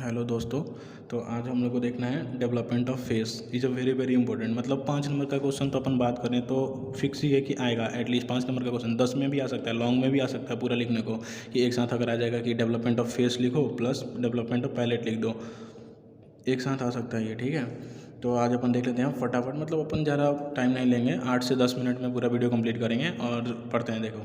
Hello दोस्तों। तो आज हम लोग को देखना है development of face is a very very important. मतलब 5 नंबर का क्वेश्चन तो अपन बात करें तो फिक्स ही है कि आएगा। एटलीस्ट 5 नंबर का क्वेश्चन 10 में भी आ सकता है, लॉन्ग में भी आ सकता है पूरा लिखने को, कि एक साथ अगर आ जाएगा कि डेवलपमेंट ऑफ फेस लिखो प्लस डेवलपमेंट ऑफ पैलेट लिख दो, एक साथ आ सकता है ये। ठीक है, तो आज अपन देख लेते हैं फटाफट। मतलब अपन ज़्यादा टाइम नहीं लेंगे, 8 से 10 मिनट में पूरा वीडियो कंप्लीट करेंगे और पढ़ते हैं। देखो,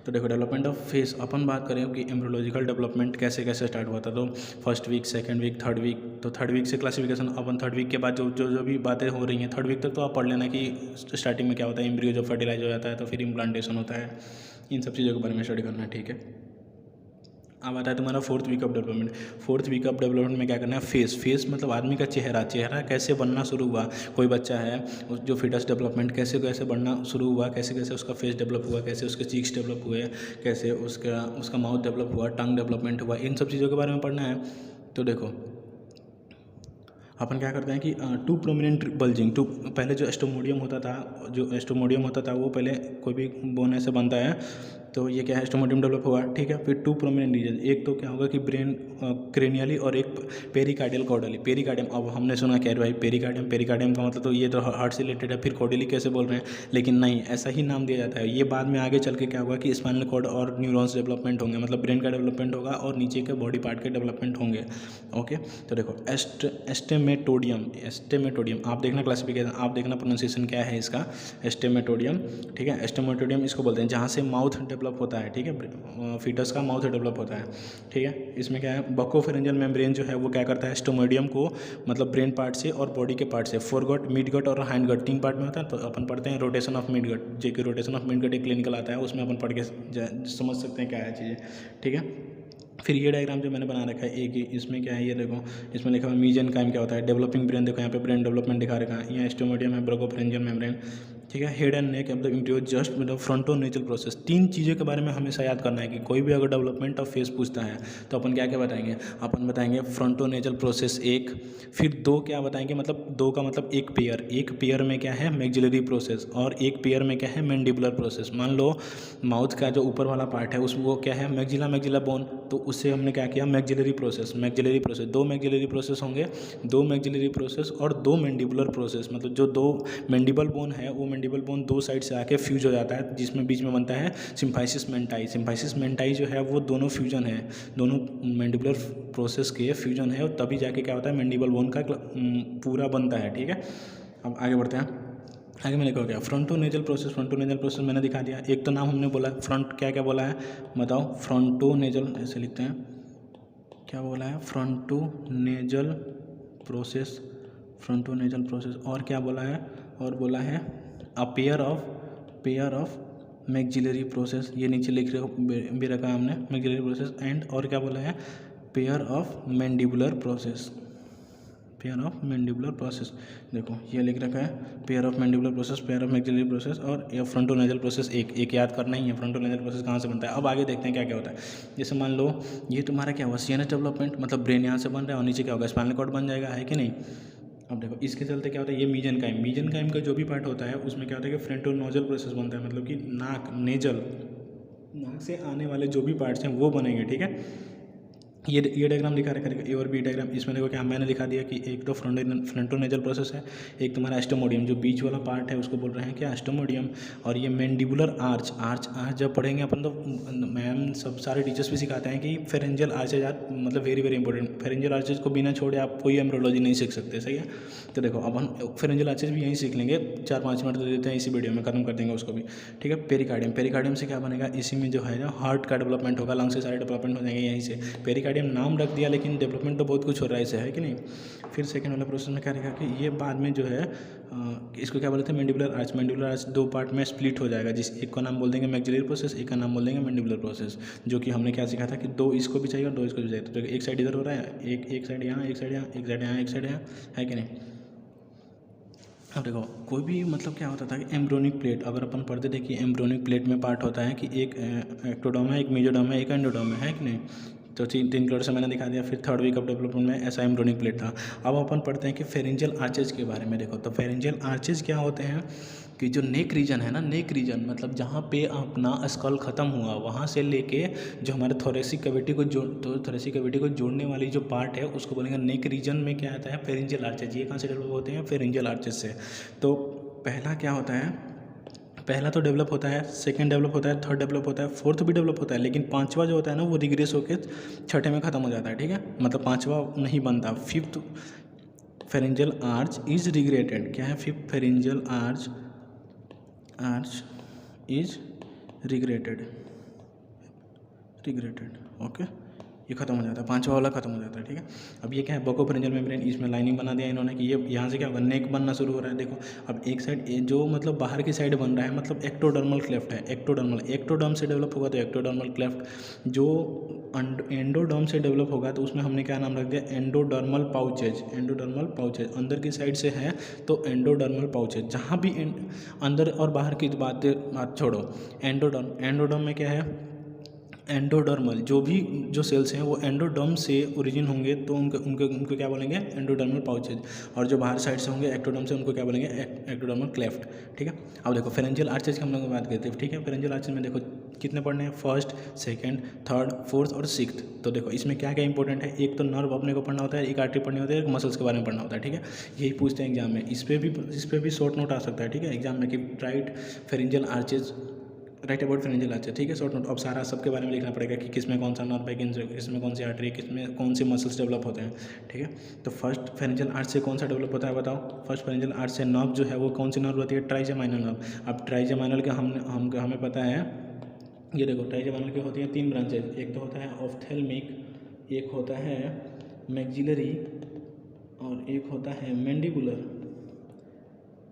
तो देखो डेवलपमेंट ऑफ फेस अपन बात करें कि एम्ब्रियोलॉजिकल डेवलपमेंट कैसे कैसे स्टार्ट हुआ था। तो first week, second week, third week. तो थर्ड वीक से क्लासिफिकेशन, अपन थर्ड वीक के बाद जो जो जो भी बातें हो रही हैं थर्ड वीक तक तो आप पढ़ लेना कि स्टार्टिंग में क्या होता है। एम्ब्रियो जब फर्टिलाइज हो जाता है तो फिर इम्प्लांटेशन होता है, इन सब चीज़ों के बारे में स्टडी करना है। ठीक है, अब आता है तुम्हारा fourth week of development. Fourth week of development में क्या करना है, फेस। फेस मतलब आदमी का चेहरा। चेहरा कैसे बनना शुरू हुआ, कोई बच्चा है जो फिटस डेवलपमेंट कैसे कैसे बनना शुरू हुआ, कैसे कैसे उसका फेस डेवलप हुआ, कैसे उसके चीक्स डेवलप हुए, कैसे उसका माउथ डेवलप हुआ, टंग डेवलपमेंट हुआ, इन सब चीज़ों के बारे में पढ़ना है। तो देखो अपन क्या करते हैं कि टू प्रोमिनेंट बल्जिंग। टू पहले जो एस्टोमोडियम होता था, जो एस्टोमोडियम होता था वो पहले कोई भी बोन ऐसे बनता है तो ये क्या है, एस्टोमोडियम डेवलप हुआ। ठीक है, फिर टू प्रोमिनेंट रीजन, एक तो क्या होगा कि ब्रेन क्रेनियली और एक पेरिकार्डियल कॉर्डली। पेरिकार्डियम, अब हमने सुना क्या भाई पेरिकार्डियम, पेरिकार्डियम का मतलब तो ये तो हार्ट से रिलेटेड है, फिर कॉर्डली कैसे बोल रहे हैं, लेकिन नहीं, ऐसा ही नाम दिया जाता है। ये बाद में आगे चल के क्या होगा कि स्पाइनल कॉर्ड और न्यूरॉन्स डेवलपमेंट होंगे, मतलब ब्रेन का डेवलपमेंट होगा और नीचे के बॉडी पार्ट के डेवलपमेंट होंगे। ओके, तो देखो एस्टेमेटोडियम, एस्टेमेटोडियम आप देखना क्लासिफिकेशन, आप देखना प्रोनाउंसिएशन क्या है इसका, एस्टेमेटोडियम। ठीक है, एस्टेमेटोडियम इसको बोलते हैं जहाँ से माउथ डेवलप होता है। ठीक है, फीटस का माउथ डेवलप होता है। ठीक है, इसमें क्या है, बकोफेरेंजियल मेम्ब्रेन जो है वो क्या करता है, एस्टोमोडियम को मतलब ब्रेन पार्ट से और बॉडी के पार्ट से, फोरगट, मिड गट और हाइंड गट 3 पार्ट में होता है। तो अपन पढ़ते हैं रोटेशन ऑफ मिड गट, जेके रोटेशन ऑफ मिड गट एक क्लिनिकल आता है, उसमें अपन पढ़ के समझ सकते हैं क्या है चीज़ें। ठीक है, फिर ये डायग्राम जो मैंने बना रखा है एक ही, इसमें क्या है ये देखो, इसमें लिखा हुआ मीजेनकाइम क्या होता है, डेवलपिंग ब्रेन। देखो यहाँ पे ब्रेन डेवलपमेंट दिखा रखा है, यहाँ एस्टोमोडियम है, ब्रोकोफेरेंजियल मेम्ब्रेन। ठीक है, हेड एंड नेक मतलब इंटीरियर जस्ट मतलब फ्रंटोनेजल प्रोसेस। 3 चीज़ों के बारे में हमेशा याद करना है कि कोई भी अगर डेवलपमेंट ऑफ फेस पूछता है तो अपन क्या क्या बताएंगे, अपन बताएंगे फ्रंटोनेजल प्रोसेस एक, फिर 2 क्या बताएंगे, मतलब 2 का मतलब एक पेयर, एक पेयर में क्या है मैक्सिलरी प्रोसेस और एक पेयर में क्या है मैंडिबुलर प्रोसेस। मान लो माउथ का जो ऊपर वाला पार्ट है उसमें वो क्या है मैक्सिला बोन, तो उससे हमने क्या किया maxillary process. Maxillary process 2 maxillary process होंगे, 2 मैक्सिलरी प्रोसेस और 2 मैंडिबुलर प्रोसेस। मतलब जो 2 मैंडिबल बोन है वो मैंडिबल बोन 2 साइड से आके फ्यूज हो जाता है, जिसमें बीच में बनता है सिम्फाइसिस मेंटाई। सिम्फाइसिस मेंटाई जो है वो दोनों फ्यूजन है, दोनों मैंडिबुलर प्रोसेस के फ्यूजन है, और तभी जाके क्या होता है मैंडिबल बोन का पूरा बनता है। ठीक है, अब आगे बढ़ते हैं। आगे मैंने कहा क्या फ्रंटोनेजल प्रोसेस। फ्रंटोनेजल प्रोसेस मैंने दिखा दिया, एक तो नाम हमने बोला फ्रंट, क्या क्या बोला है बताओ, फ्रंटोनेजल ऐसे लिखते हैं, क्या बोला है फ्रंटोनेजल प्रोसेस, फ्रंटोनेजल प्रोसेस। और क्या बोला है, और बोला है a pair of maxillary process, ये नीचे लिख भी रखा है हमने मैक्सिलरी प्रोसेस एंड, और क्या बोला है pair of mandibular process, pair of mandibular process. देखो ये लिख रखा है pair of mandibular process, pair of maxillary process और ये फ्रंटोनेजल प्रोसेस। एक याद करना ही है फ्रंटोनेजल प्रोसेस कहाँ से बनता है। अब आगे देखते हैं क्या क्या होता है। जैसे मान लो ये तुम्हारा क्या हुआ सीएनएस डेवलपमेंट, मतलब ब्रेन यहाँ से बन रहा है और नीचे क्या होगा स्पाइनल कॉर्ड बन जाएगा, है कि नहीं। अब देखो इसके चलते क्या होता है, ये मीजेनकाइम का जो भी पार्ट होता है उसमें क्या होता है कि फ्रंटोनोजल प्रोसेस बनता है, मतलब कि नाक, नेजल, नाक से आने वाले जो भी पार्ट्स हैं वो बनेंगे। ठीक है, ये डायग्राम दिखा रखा है, ए और बी डायग्राम। इसमें देखो क्या मैंने लिखा दिया कि एक तो फ्रंटोनेजल प्रोसेस है, एक तुम्हारा एस्टोमोडियम जो बीच वाला पार्ट है उसको बोल रहे हैं क्या एस्टोमोडियम, और ये मैंडिबुलर आर्च। आर्च जब पढ़ेंगे अपन तो मैम सब सारे टीचर्स भी सिखाते हैं कि फेरेंजियल आर्चेज आर मतलब very very important. Pharyngeal arches को बिना छोड़े आप कोई एम्ब्रियोलॉजी नहीं सीख सकते, सही है। तो देखो अपन फेरेंजियल आर्चेज भी यहीं सीख लेंगे, 4-5 मिनट दे देते हैं इसी वीडियो में, खत्म कर देंगे उसको भी। ठीक है, पेरिकार्डियम, पेरिकार्डियम से क्या बनेगा, इसी में जो है ना हार्ट का डेवलपमेंट होगा, लंग्स से सारे डेवलपमेंट हो जाएंगे यहीं से। पेरिकार्डियम नाम रख दिया लेकिन डेवलपमेंट तो बहुत कुछ हो रहा है इसे, है कि नहीं। फिर सेकंड वाला प्रोसेस में क्या रहेगा कि ये बाद में जो है इसको क्या बोलते हैं mandibular arch. Mandibular arch 2 part में स्प्लिट हो जाएगा, जिस एक का नाम बोल देंगे मैक्सिलरी प्रोसेस, एक का नाम बोल देंगे मैंडिबुलर प्रोसेस। जो कि हमने क्या सीखा था कि 2 इसको भी चाहिए और 2 इसको भी चाहिए। तो एक साइड इधर हो रहा है, एक साइड यहाँ, एक साइड यहाँ, एक साइड यहाँ, एक साइड यहाँ, है कि नहीं। अब देखो कोई भी मतलब क्या होता था कि एम्ब्रोनिक प्लेट, अगर अपन पढ़ते थे कि एम्ब्रोनिक प्लेट में पार्ट होता है कि एक एक्टोडर्म है, एक मेसोडर्म है, एक एंडोडर्म है कि नहीं। तो 3 करोड़ से मैंने दिखा दिया। फिर थर्ड वीक ऑफ डेवलपमेंट में ऐसा एम्ब्रियोनिक प्लेट था। अब अपन पढ़ते हैं कि फेरेंजियल आर्चेज के बारे में। देखो तो फेरेंजियल आर्चेज क्या होते हैं कि जो नेक रीजन है ना, नेक रीजन मतलब जहाँ पे अपना स्कल ख़त्म हुआ वहाँ से लेके जो हमारे थोरेसिक कैविटी को थोरेसिक कैविटी को जोड़ने वाली जो पार्ट है उसको बोलेंगे नेक रीजन में क्या आता है, फेरेंजियल आर्चेज। ये कहाँ से डेवलप होते हैं, फेरेंजियल आर्चेज से। तो पहला क्या होता है, पहला तो डेवलप होता है, सेकंड डेवलप होता है, थर्ड डेवलप होता है, फोर्थ भी डेवलप होता है, लेकिन पांचवा जो होता है ना वो रिग्रेस होकर छठे में ख़त्म हो जाता है। ठीक है, मतलब पांचवा नहीं बनता। Fifth pharyngeal arch is regretted. क्या है, fifth pharyngeal arch is regretted. Okay, ये खत्म हो जाता है, पांचवा वाला खत्म हो जाता है। ठीक है, अब ये क्या है, बकोफेरेंजियल मेम्ब्रेन, इसमें लाइनिंग बना दिया इन्होंने कि ये यहाँ से क्या होगा, नेक बनना शुरू हो रहा है। देखो अब एक साइड जो मतलब बाहर की साइड बन रहा है मतलब एक्टोडर्मल क्लेफ्ट है। एक्टोडर्म से डेवलप होगा तो एक्टोडर्मल क्लेफ्ट। जो एंडोडर्म से डेवलप होगा तो उसमें हमने क्या नाम रख दिया, एंडोडर्मल पाउचेज। अंदर की साइड से है तो एंडोडर्मल पाउचेज। जहाँ भी अंदर और बाहर की बात छोड़ो, एंडोडर्म में क्या है, एंडोडर्मल जो सेल्स हैं वो एंडोडर्म से ओरिजिन होंगे तो उनको क्या बोलेंगे, एंडोडर्मल पाउचेज। और जो बाहर साइड से होंगे एक्टोडर्म से, उनको क्या बोलेंगे, एक्टोडर्मल क्लेफ्ट। ठीक है, अब देखो फेरेंजियल आर्चेज की हम लोग बात करते हैं। ठीक है, फेरेंजियल आर्चेज में देखो कितने पढ़ने हैं, फर्स्ट, सेकंड, थर्ड, फोर्थ और सिक्स्थ। तो देखो इसमें क्या क्या इंपॉर्टेंट है, एक तो नर्व अपने को पढ़ना होता है, एक आर्टरी पढ़नी होती है, एक मसल्स के बारे में पढ़ना होता है। ठीक है, यही पूछते हैं एग्जाम में। इस पर भी शॉर्ट नोट आ सकता है। ठीक है, एग्जाम में कि right pharyngeal arches, right about pharyngeal arches. ठीक है, शॉर्ट नोट। अब सारा सबके बारे में लिखना पड़ेगा कि किसमें कौन सा नर्व है, किसमें कौन सी आर्टरी, किसमें कौन से मसल्स डेवलप होते हैं। ठीक है, तो फर्स्ट फेरेंजियल आर्च से कौन सा डेवलप होता है बताओ। फर्स्ट फेरेंजियल आर्च से नर्व जो है वो कौन सी नर्व होती है, ट्राइजेमाइनल नर्व। अब ट्राइजेमाइनल के हमें पता है, ये देखो ट्राइजेमाइनल की होती हैं 3 ब्रांचेज। एक तो होता है ऑफ्थेल्मिक, एक होता है मैक्सिलरी और एक होता है मैंडिबुलर।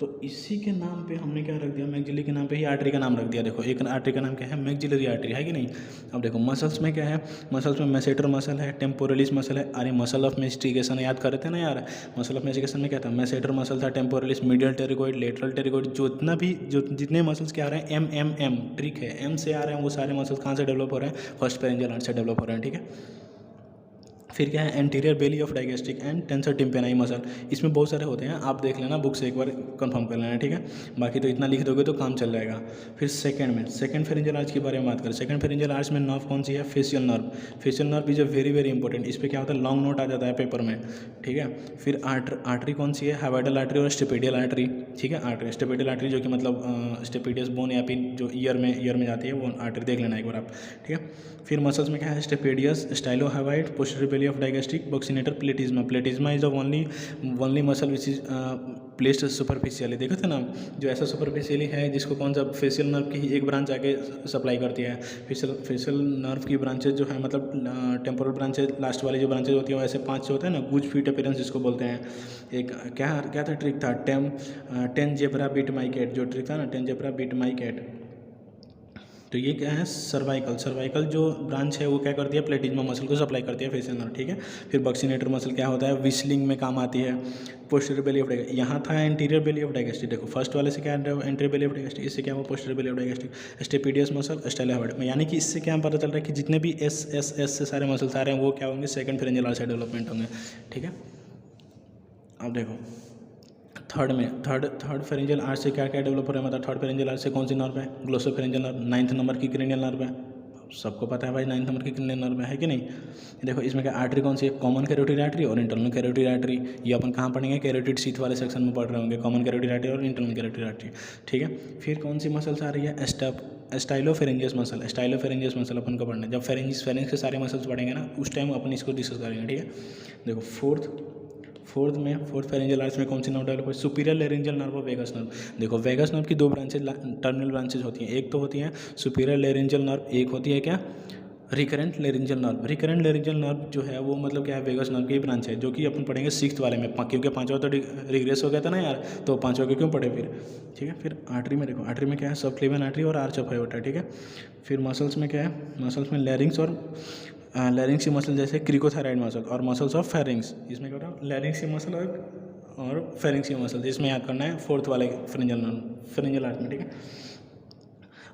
तो इसी के नाम पे हमने क्या रख दिया, मैक्सिलरी के नाम पे ही आर्टरी का नाम रख दिया। देखो एक आर्टरी का नाम क्या है, मैक्सिलरी आर्टरी, है कि नहीं। अब देखो मसल्स में क्या है, मसल्स में मैसेटर मसल है, टेम्पोरलिस मसल है। अरे मसल ऑफ मेस्टिकेशन याद कर रहे थे ना यार, मसल ऑफ मेस्टिकेशन में क्या था, मैसेटर मसल था, temporalis, medial pterygoid, lateral pterygoid. जितने मसल्स क्या आ रहे हैं, एम ट्रिक है, एम से आ रहे हैं वो सारे मसल्स कहाँ से डेवलप हो रहे हैं, फर्स्ट फेरेंजियल आर्च से डेवलप हो रहे हैं। ठीक है, फिर क्या है, anterior belly of digastric and tensor tympani muscle. इसमें बहुत सारे होते हैं, आप देख लेना बुक से एक बार कंफर्म कर लेना। ठीक है, बाकी तो इतना लिख दोगे तो काम चल जाएगा। फिर सेकंड फेरेंजियल आर्च के बारे में बात करें। सेकंड फेरेंजियल आर्च में नर्व कौन सी है, facial nerve. Facial nerve is a very very important. इस पर क्या होता है, लॉन्ग नोट आ जाता है पेपर में। ठीक है, फिर आर्टरी कौन सी है, हाइवाइडल आर्टरी और स्टेपेडियल आर्टरी। ठीक है, आर्टरी स्टेपेडियल आर्टरी जो कि मतलब स्टेपेडियस बोन या फिर जो ईयर में जाती है वो आर्टरी देख लेना एक बार आप। ठीक है, फिर मसल्स में क्या है, stapedius, stylohyoid, posterior belly of digastric, buccinator, platysma is the only muscle which is placed superficially. देखा था ना, जो ऐसा सुपरफिशियली है जिसको कौन सा, फेशियल नर्व की ही एक ब्रांच आके सप्लाई करती है। फेशियल नर्व की ब्रांचेज जो है मतलब टेम्पोरल ब्रांचेज, लास्ट वाली जो ब्रांचेज होती है वो ऐसे 5 होता है ना, गुज फीट अपीयरेंस जिसको बोलते हैं। एक क्या था ट्रिक था, 10 जेब्रा बीट माई कैट, जो ट्रिक था ना 10 जेब्रा बीट माई कैट। तो ये क्या है, सर्वाइकल जो ब्रांच है वो क्या करती है, प्लेटिज्मा मसल को सप्लाई करती है फेशियल नर्व। ठीक है, फिर बॉक्सिनेटर मसल क्या होता है, विस्लिंग में काम आती है। पोस्टीरियर बेली ऑफ डाइगेस्टिक, यहाँ था एंटीरियर बेली ऑफ डाइगेस्टिक। देखो फर्स्ट वाले से क्या है, एंटीरियर बेली ऑफ डाइगेस्टिक, इससे क्या हुआ, posterior belly of digastric. Stapedius muscle, stylohyoid, यानी कि इससे क्या पता चल रहा है कि जितने भी एस से सारे मसल्स आ रहे हैं वो क्या होंगे, सेकंड फेरेंजियल आर्च से डेवलपमेंट होंगे। ठीक है, अब देखो थर्ड फेरेंजियल आर्च से क्या क्या डेवलप हो रहा है, मतलब थर्ड फेरेंजियल आर्च से कौन सी नर्व है, ग्लोसोफेरेंजियल नर्व। 9th नंबर की क्रेनियल नर्व है, सबको पता है भाई 9th नंबर की क्रेनियल नर्व है कि नहीं। देखो इसमें क्या आर्टरी कौन सी है, कॉमन कैरोटिड आर्टरी और इंटरनल कैरोटिड आर्टरी। ये अपन कहाँ पढ़ेंगे, कैरोटिड शीथ वाले सेक्शन में पढ़ रहे होंगे, कॉमन कैरोटिड आर्टरी और इंटरनल कैरोटिड आर्टरी। ठीक है, फिर कौन सी मसल्स आ रही है, स्टाइलोफेरेंजियस मसल अपन को पढ़ना है। जब फेरेंजिस के सारे मसल्स पढ़ेंगे ना उस टाइम अपन इसको डिस्कस करेंगे। ठीक है, देखो फोर्थ फेरेंजियल आर्च में कौन सी नर्व डेवलप है, सुपीरियर लेरेंजियल नर्व और वेगस नर्व। देखो वेगस नर्व की 2 ब्रांचेज, टर्मिनल ब्रांचेज होती हैं। एक तो होती है सुपीरियर लेरेंजियल नर्व, एक होती है क्या, recurrent laryngeal nerve. Recurrent laryngeal nerve जो है वो मतलब क्या है, वेगस नर्व की ब्रांच है, जो कि अपन पढ़ेंगे 6th वाले में, क्योंकि 5वां तो रिग्रेस हो गया था ना यार, तो 5वां के क्यों पढ़े फिर। ठीक है, फिर आर्टरी में देखो, आर्टरी में क्या है, सबक्लेवियन आर्टरी और आर्च ऑफ हायोटा। ठीक है, फिर मसल्स में क्या है, मसल्स में लैरिंग्स और लैरिंग्स की मसल जैसे क्रिकोथायराइड मसल और मसल्स ऑफ फेरिंग्स। इसमें क्या होता है, लैरिंग्स की मसल और फेरिंग्स की मसल, जिसमें याद करना है 4th वाले फेरेंजियल आर्च में। ठीक है,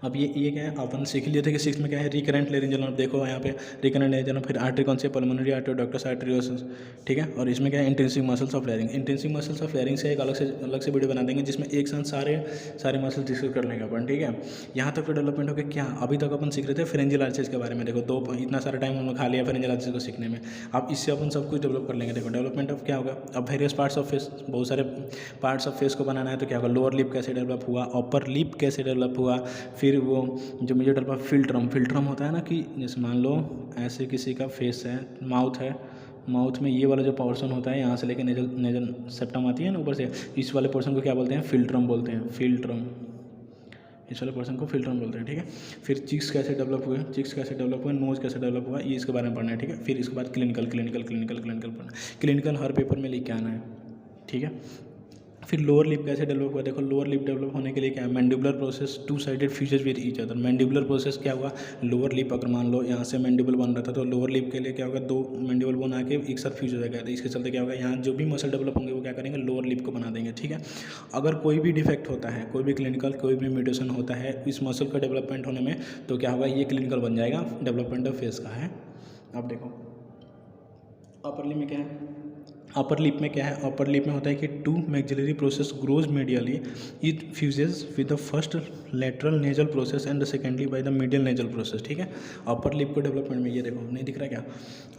अब ये क्या है, अपन सीख लिए थे कि 6 में क्या है, रिकरेंट लेरिंजियल नर्व। देखो यहाँ पे रिकरेंट लेरिंजियल नर्व, फिर आर्टरी कौन सी, पल्मोनरी आर्टरी, डक्टस आर्टरियोसिस, ठीक है। और इसमें क्या है, intrinsic muscles of larynx. Intrinsic muscles of larynx से एक अलग से वीडियो बना देंगे जिसमें एक साथ सारे मसल्स डिस्कस कर लेंगे अपन, ठीक है। यहाँ तक तो डेवलपमेंट हो गया। क्या अभी तक अपन सीख रहे थे फेरेंजियल आर्चेज के बारे में। देखो इतना सारा टाइम हमने खा लिया फेरेंजियल आर्चेज को सीखने में। अब इससे अपन सब कुछ डेवलप कर लेंगे। देखो डेवलपमेंट ऑफ क्या होगा, अब वेरियस पार्ट्स ऑफ फेस, बहुत सारे पार्ट्स ऑफ फेस को बनाना है तो क्या होगा, लोअर लिप कैसे डेवलप हुआ, अपर लिप कैसे डेवलप हुआ, फिर वो जो मुझे डेवलप फिल्ट्रम होता है ना, कि जैसे मान लो ऐसे किसी का फेस है, माउथ है, माउथ में ये वाला जो पोर्शन होता है यहाँ से लेके नेजल सेप्टम आती है ना ऊपर से, इस वाले पोर्शन को क्या बोलते हैं, फिल्ट्रम बोलते हैं, फिल्ट्रम। इस वाले पर्सन को फिल्ट्रम बोलते हैं, ठीक है। फिर चिक्स कैसे डेवलप हुए, नोज कैसे डेवलप हुआ, ये इसके बारे में पढ़ना है, ठीक है। फिर इसके बाद क्लिनिकल पढ़ना, क्लिनिकल हर पेपर में लिख के आना है, ठीक है। फिर लोअर लिप कैसे डेवलप हुआ। देखो लोअर लिप डेवलप होने के लिए क्या है, mandibular process, 2 sided fuses with each other. Mandibular process क्या हुआ, लोअर लिप अगर मान लो यहाँ से मैंडिबल बन रहा था तो लोअर लिप के लिए क्या होगा, 2 मैंडिबल बोन आके एक साथ फ्यूज हो जाएगा। तो इसके चलते क्या होगा, यहाँ जो भी मसल डेवलप होंगे वो क्या करेंगे, लोअर लिप को बना देंगे, ठीक है। अगर कोई भी डिफेक्ट होता है, कोई भी क्लिनिकल कोई भी म्यूटेशन होता है इस मसल का डेवलपमेंट होने में, तो क्या होगा, ये क्लिनिकल बन जाएगा, डेवलपमेंट ऑफ फेस का है। अब देखो अपर लिप में क्या है, अपर लिप में क्या है, अपर लिप में होता है कि 2 maxillary process grows medially, it fuses with the first lateral nasal process and the secondly by the medial nasal process, ठीक है। अपर लिप को डेवलपमेंट में ये देखो नहीं दिख रहा क्या,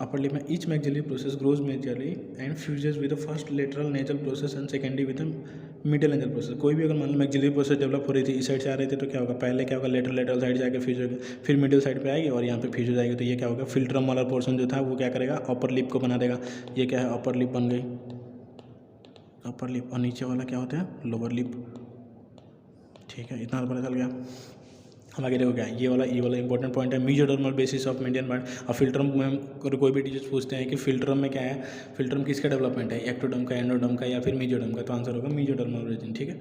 अपर लिप में each maxillary process grows medially and fuses with the first lateral nasal process and secondly with the medial nasal process. कोई भी अगर मान लो मैक्सिलरी प्रोसेस डेवलप हो रही थी, इस साइड से आ रही थी, तो क्या होगा, पहले क्या होगा, लेटरल साइड जाके फ्यूज होगा, फिर मिडिल साइड पे आएगी और यहाँ पे फ्यूज हो जाएगी। तो ये क्या होगा, फिल्ट्रम वाला पोर्शन जो था वो क्या करेगा, अपर लिप को बना देगा। ये क्या है, अपर लिप बन गई, अपर लिप। और नीचे वाला क्या होता है, लोअर लिप, ठीक है। इतना पता चल गया। हम आगे देखो क्या, ये वाला इंपॉर्टेंट पॉइंट है, mesodermal basis of median part. अब फिल्ट्रम में अगर कोई भी टीचर्स पूछते हैं कि फिल्ट्रम में क्या है, फिल्ट्रम किसका डेवलपमेंट है, एक्टोडर्म का, एंडोडर्म का या फिर मेसोडर्म का, तो आंसर होगा मेसोडर्मल रीजन, ठीक है।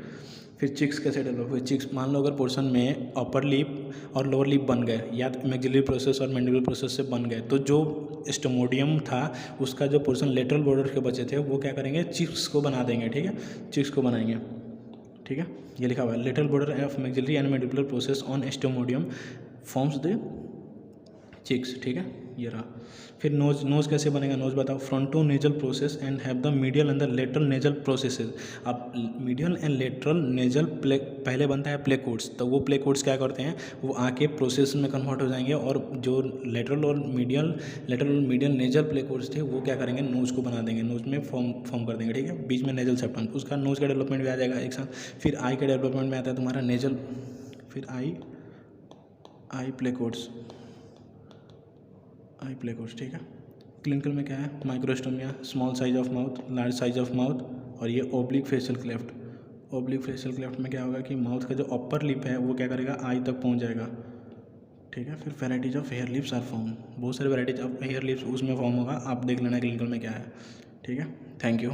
फिर चिक्स कैसे डेवलप हुए, चिक्स मान लो अगर पोर्शन में अपर लिप और लोअर लिप बन गए या मैक्सिलरी प्रोसेस और मैंडिबुलर प्रोसेस से बन गए, तो जो स्टोमोडियम था उसका जो पोर्शन लेटरल बॉर्डर के बचे थे वो क्या करेंगे, चिक्स को बना देंगे, ठीक है, चिक्स को बनाएंगे, ठीक है। ये लिखा हुआ है, lateral border of maxillary and mandibular process on stomodeum forms the cheeks, ठीक है, ये रहा। फिर नोज कैसे बनेगा, नोज बताओ, fronto nasal process and have the medial and the lateral nasal processes. अब मीडियल एंड लेटरल नेजल पहले बनता है प्लेकोड्स, तो वो प्लेकोड्स क्या करते हैं, वो आके प्रोसेस में कन्वर्ट हो जाएंगे और जो लेटरल और मीडियल नेजल प्लेकोड्स थे वो क्या करेंगे, नोज को बना देंगे, नोज में फॉर्म कर देंगे, ठीक है। बीच में नेजल सेप्टम, उसका नोज का डेवलपमेंट भी आ जाएगा एक साथ। फिर आई के डेवलपमेंट में आता है तुम्हारा नेजल, फिर आई प्लेकोड्स, ठीक है। क्लिनिकल में क्या है, microstomia, small size of mouth, large size of mouth, और ये ओब्लिक फेशियल क्लेफ्ट में क्या होगा कि माउथ का जो अपर लिप है वो क्या करेगा, आई तक पहुंच जाएगा, ठीक है। फिर varieties of hare lips are form, बहुत सारे वेराइटीज ऑफ हेयर लिप्स उसमें फॉर्म होगा, आप देख लेना क्लिनिकल में क्या है, ठीक है। Thank you.